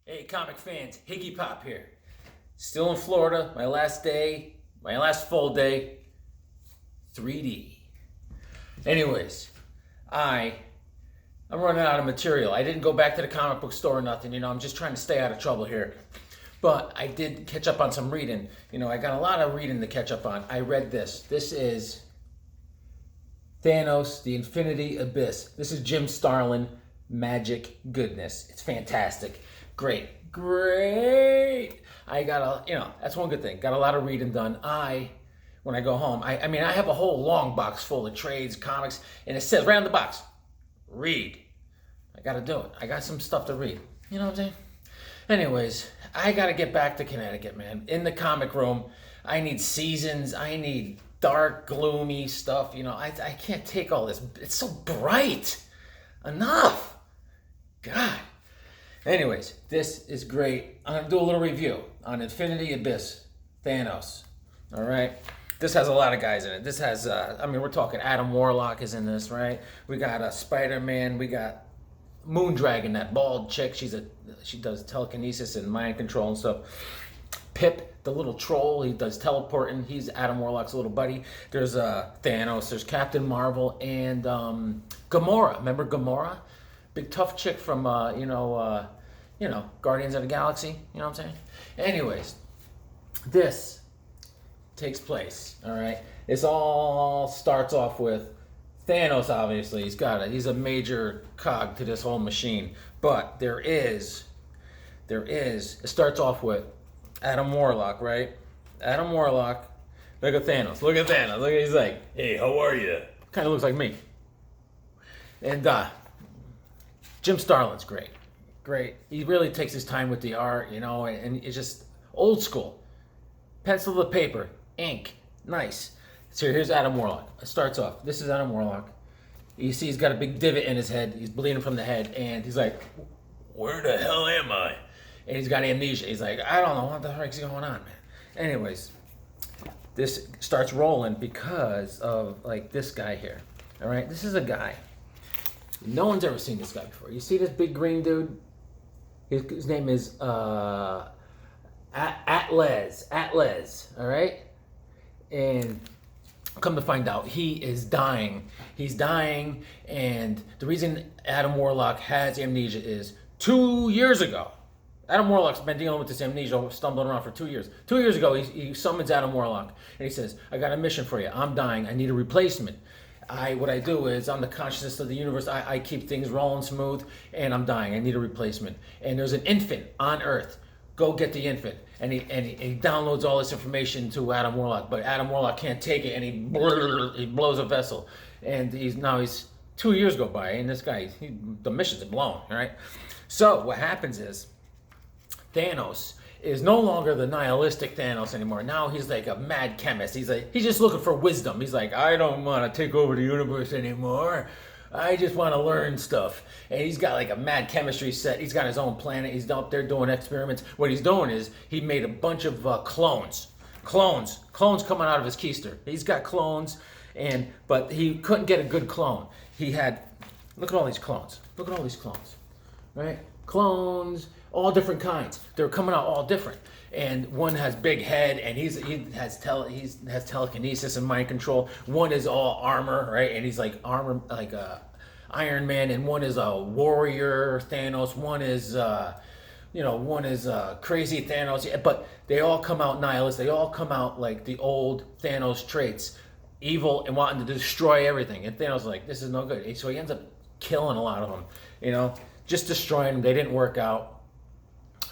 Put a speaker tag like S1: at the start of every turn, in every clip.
S1: Hey, comic fans, Higgy Pop here. Still in Florida, my last day, my last full day, 3D. Anyways, I'm running out of material. I didn't go back to the comic book store or nothing, I'm just trying to stay out of trouble here. But I did catch up on some reading. I got a lot of reading to catch up on. I read this. This is Thanos, the Infinity Abyss. This is Jim Starlin, magic goodness. It's fantastic. Great. I got that's one good thing. Got a lot of reading done. When I go home, I have a whole long box full of trades, comics, and it says right on the box, read. I got to do it. I got some stuff to read. You know what I'm saying? Anyways, I got to get back to Connecticut, man. In the comic room, I need seasons. I need dark, gloomy stuff. I can't take all this. It's so bright. Enough. God. Anyways, this is great. I'm going to do a little review on Infinity Abyss Thanos. All right. This has a lot of guys in it. This has, we're talking Adam Warlock is in this, right? We got Spider-Man. We got Moondragon, that bald chick. She does telekinesis and mind control and stuff. Pip, the little troll, he does teleporting. He's Adam Warlock's little buddy. There's Thanos. There's Captain Marvel and Gamora. Remember Gamora? Big tough chick from Guardians of the Galaxy. You know what I'm saying? Anyways, this takes place. All right. This all starts off with Thanos. Obviously, he's a major cog to this whole machine. But it starts off with Adam Warlock, right? Adam Warlock. Look at Thanos. He's like, hey, how are you? Kind of looks like me. And Jim Starlin's great. He really takes his time with the art, and it's just old school. Pencil to paper, ink, nice. So here's Adam Warlock. It starts off. This is Adam Warlock. You see he's got a big divot in his head. He's bleeding from the head, and he's like, where the hell am I? And he's got amnesia. He's like, I don't know what the heck's going on, man. Anyways, this starts rolling because of this guy here. All right, this is a guy. No one's ever seen this guy before. You see this big green dude? His name is Atlas, all right? And come to find out, he is dying. He's dying, and the reason Adam Warlock has amnesia is 2 years ago. Adam Warlock's been dealing with this amnesia, stumbling around for 2 years. 2 years ago, he summons Adam Warlock, and he says, I got a mission for you. I'm dying. I need a replacement. What I do is, I'm the consciousness of the universe. I keep things rolling smooth, and I'm dying. I need a replacement. And there's an infant on Earth. Go get the infant. And he downloads all this information to Adam Warlock, but Adam Warlock can't take it, and he blows a vessel. And he's 2 years go by, and this guy, the mission's blown, all right? So what happens is, Thanos is no longer the nihilistic Thanos anymore. Now he's like a mad chemist. He's just looking for wisdom. He's like, I don't want to take over the universe anymore. I just want to learn stuff. And he's got like a mad chemistry set. He's got his own planet. He's up there doing experiments. What he's doing is he made a bunch of clones coming out of his keister. He's got clones, but he couldn't get a good clone. Look at all these clones. Right? Clones, all different kinds. They're coming out all different. And one has big head, and he has telekinesis and mind control. One is all armor, right? And he's like armor, like Iron Man. And one is a warrior Thanos. One is crazy Thanos. But they all come out nihilist. They all come out like the old Thanos traits, evil and wanting to destroy everything. And Thanos is like, this is no good. So he ends up killing a lot of them. Just destroying them. They didn't work out,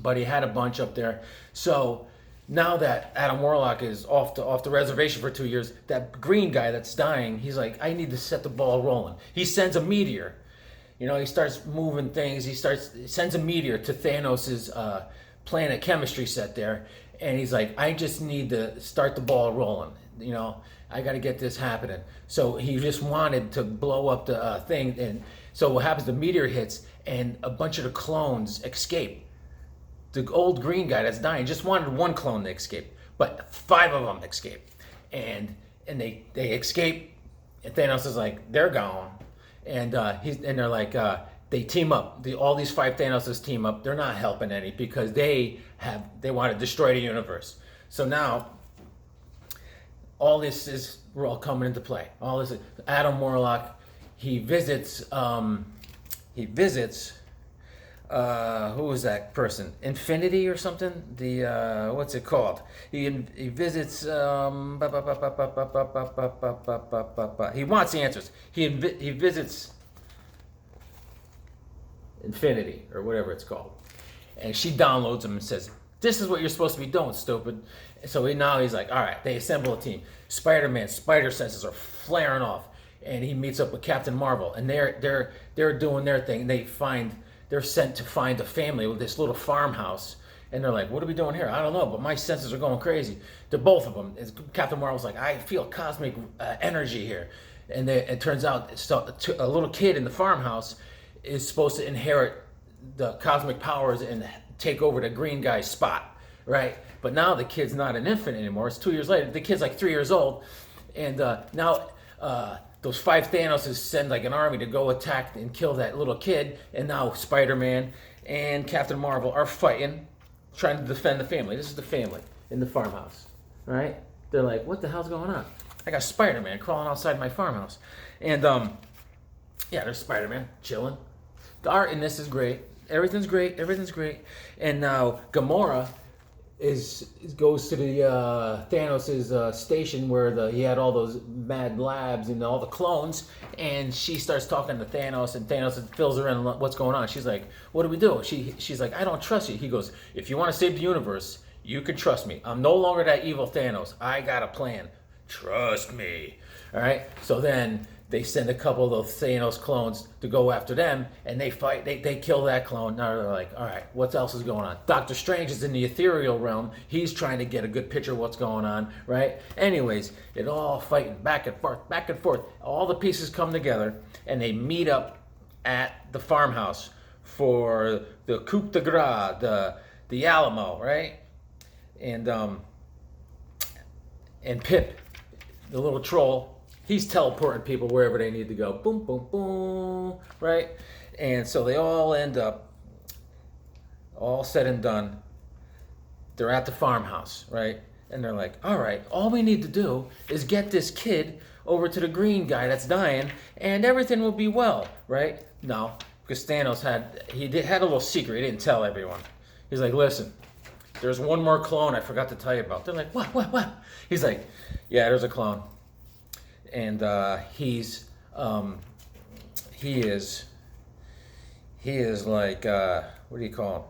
S1: but he had a bunch up there. So now that Adam Warlock is off the reservation for 2 years, that green guy that's dying, he's like, I need to set the ball rolling. He sends a meteor. He starts moving things. He sends a meteor to Thanos's planet chemistry set there, and he's like, I just need to start the ball rolling. I got to get this happening. So he just wanted to blow up the thing, and so what happens? The meteor hits, and a bunch of the clones escape. The old green guy that's dying just wanted one clone to escape, but 5 of them escape, and they escape. And Thanos is like, they're gone, and they're like, they team up. All these 5 Thanoses team up. They're not helping any because they want to destroy the universe. So now all this is we're all coming into play. All this Adam Warlock, he visits who was that person? Infinity or something? The what's it called? He visits he wants the answers. He visits Infinity or whatever it's called. And she downloads him and says, "This is what you're supposed to be doing, stupid." So now he's like, all right, they assemble a team. Spider-Man's spider senses are flaring off, and he meets up with Captain Marvel, and they're doing their thing. They're sent to find a family with this little farmhouse, and they're like, "What are we doing here? I don't know, but my senses are going crazy." They're both of them. Captain Marvel's like, "I feel cosmic energy here," and it turns out a little kid in the farmhouse is supposed to inherit the cosmic powers and take over the green guy's spot, right? But now the kid's not an infant anymore. It's 2 years later. The kid's like 3 years old, and now those 5 Thanoses send like an army to go attack and kill that little kid, and now Spider-Man and Captain Marvel are fighting, trying to defend the family. This is the family in the farmhouse, right? They're like, "What the hell's going on? I got Spider-Man crawling outside my farmhouse," and yeah, there's Spider-Man chilling. The art in this is great. Everything's great. And now Gamora goes to the Thanos' station where he had all those mad labs and all the clones, and she starts talking to Thanos, and Thanos fills her in what's going on. She's like, "What do we do?" She's like, "I don't trust you." He goes, "If you want to save the universe, you can trust me. I'm no longer that evil Thanos. I got a plan. Trust me." All right. So then they send a couple of those Thanos clones to go after them, and they fight. They kill that clone. Now they're like, all right, what else is going on? Doctor Strange is in the ethereal realm. He's trying to get a good picture of what's going on, right? Anyways, it all fighting back and forth. All the pieces come together, and they meet up at the farmhouse for the coup de grace, the Alamo, right? And Pip, the little troll, he's teleporting people wherever they need to go. Boom, boom, boom, right? And so they all end up, all said and done, they're at the farmhouse, right? And they're like, all right, all we need to do is get this kid over to the green guy that's dying, and everything will be well, right? No, because Thanos had a little secret. He didn't tell everyone. He's like, "Listen, there's one more clone I forgot to tell you about." They're like, what? He's like, "Yeah, there's a clone. And he is like, what do you call him?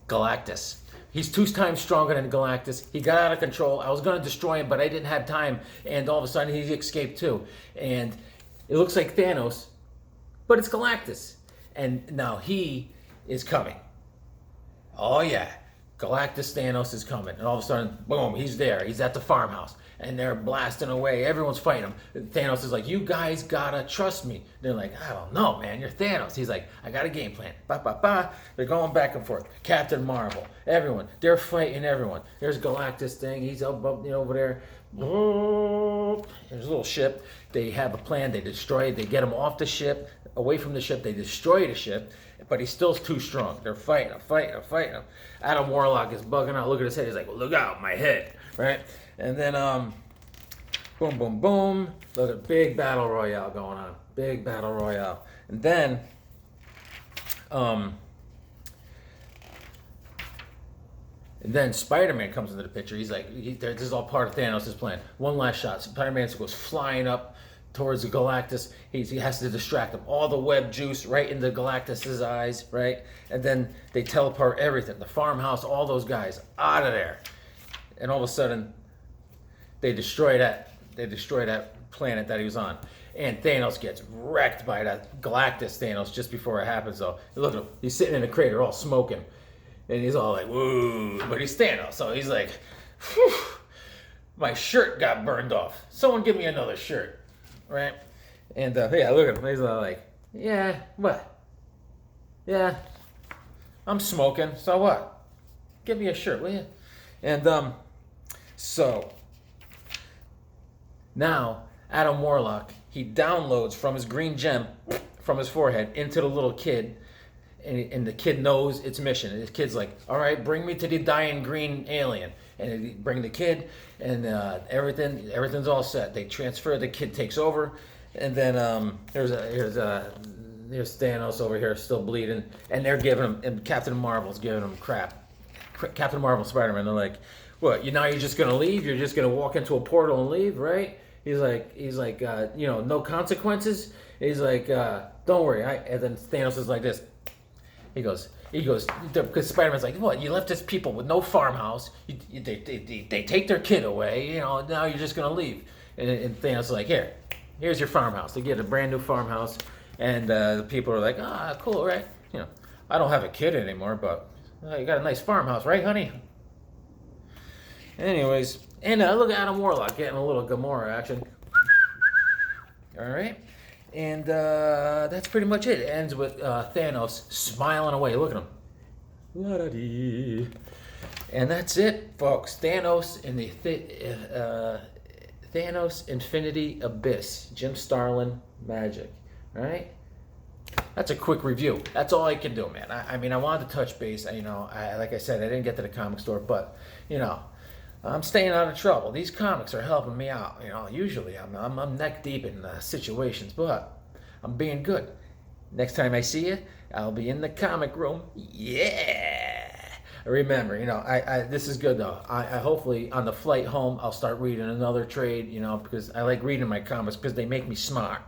S1: Galactus. He's 2 times stronger than Galactus. He got out of control. I was going to destroy him, but I didn't have time. And all of a sudden, he escaped too. And it looks like Thanos, but it's Galactus. And now he is coming. Oh yeah, Galactus Thanos is coming. And all of a sudden, boom, he's there. He's at the farmhouse. And they're blasting away. Everyone's fighting him. Thanos is like, "You guys gotta trust me." They're like, "I don't know, man. You're Thanos." He's like, "I got a game plan." They're going back and forth. Captain Marvel, everyone. They're fighting everyone. There's Galactus thing. He's over there. There's a little ship. They have a plan. They destroy it. They get him off the ship, away from the ship. They destroy the ship. But he's still too strong. They're fighting him. Adam Warlock is bugging out. Look at his head. He's like, "Well, look out, my head." Right? And then, boom, boom, boom. Look at big battle royale going on. Big battle royale. And then Spider-Man comes into the picture. He's like, this is all part of Thanos' plan. One last shot. Spider-Man goes flying up towards the Galactus. He has to distract him. All the web juice right into Galactus' eyes, right? And then they teleport everything. The farmhouse, all those guys out of there. And all of a sudden, they destroy that planet that he was on. And Thanos gets wrecked by that Galactus Thanos just before it happens, though. Look at him. He's sitting in a crater all smoking. And he's all like, "Woo." But he's Thanos. So he's like, "Whew, my shirt got burned off. Someone give me another shirt." Right? And yeah, look at him. He's all like, "Yeah, what? Yeah, I'm smoking. So what? Give me a shirt, will you?" And so now Adam Warlock, he downloads from his green gem from his forehead into the little kid, and the kid knows its mission. And the kid's like, all right, bring me to the dying green alien. And they bring the kid, and everything's all set. They transfer, the kid takes over, and then here's Thanos over here still bleeding, and they're giving him, and Captain Marvel's giving him crap. Captain Marvel, Spider-Man, they're like, what, you're just gonna leave? You're just gonna walk into a portal and leave, right? He's like, no consequences. He's like, don't worry. And then Thanos is like this. He goes, because Spider-Man's like, what? You left this people with no farmhouse. They take their kid away. Now you're just gonna leave. And Thanos is like, here's your farmhouse. They get a brand new farmhouse, and the people are like, cool, right? I don't have a kid anymore, but you got a nice farmhouse, right, honey? Anyways, and look at Adam Warlock getting a little Gamora action. All right. And that's pretty much it. It ends with Thanos smiling away. Look at him. La-da-dee. And that's it, folks. Thanos in the Thanos Infinity Abyss. Jim Starlin magic. All right? That's a quick review. That's all I can do, man. I mean, I wanted to touch base. Like I said, I didn't get to the comic store, but, I'm staying out of trouble. These comics are helping me out. Usually I'm neck deep in situations, but I'm being good. Next time I see you, I'll be in the comic room. Yeah. Remember, this is good though. I hopefully on the flight home I'll start reading another trade. Because I like reading my comics because they make me smart.